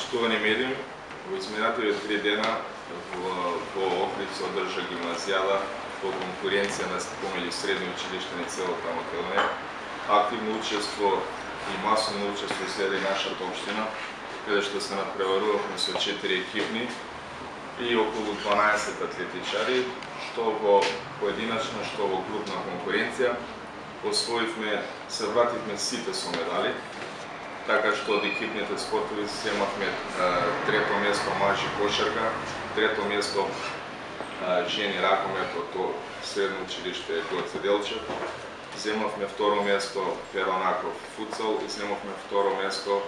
Почитувани медиуми, во изминативе 3 дена во Охрид се одржа гимназијада по конкуренција помеѓу средни училишта на целата Македонија. Активно учество и масовно учество следи нашата општина, каде што се надпреварувавме со 4 екипни и околу 12 атлетичари, што во поединачна, што во групна конкуренција. Освоивме, се вративме сите со медали, така што од екипните спортови земавме трето место мажи кошарка, трето место жени ракомет од средно училиште Гоце Делчев, земавме второ место Перонаков футсал и земавме второ место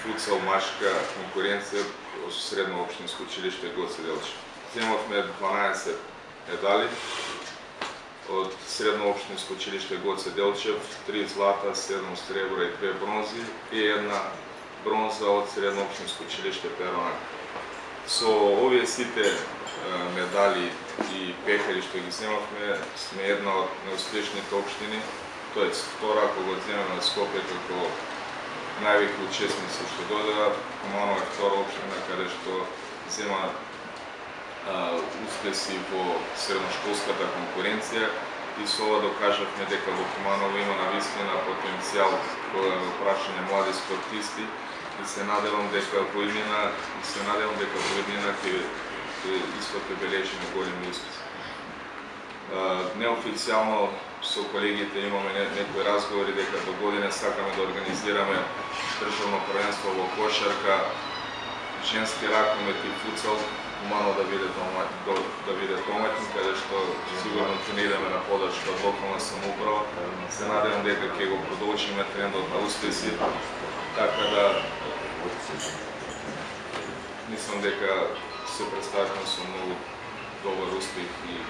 футсал машка конкуренција од средно општинско училиште Гоце Делчев. Земавме 12 медали од средно општинско училиште Гоце Делчев, 3 злата, 7 сребра и 2 бронзи и една бронза од средно општинско училиште Перонак. Со овие сите медали и пехари што ги земавме, сме една од најуспешните општини, тоест втора ако го земеме Скопје како највеќе учесници што додеа, Куманово е втора општина каде што зема успеси во средношколската конкуренција и со ова докажавме дека во Куманово има навистина потенцијал во прашање млади спортисти и се надевам дека во иднина ќе исто ќе бележиме големи успеси. Неофицијално со колегите имаме некои разговори дека до година сакаме да организираме државно првенство во кошарка, женски ракомет и футсал, Куманово да биде домаќин, каде што сигурно ќе не идеме на подршка од локална самоуправа. Се надевам дека ќе го продолжиме трендот на успеси, така да мислам дека се представивме со многу добар успех и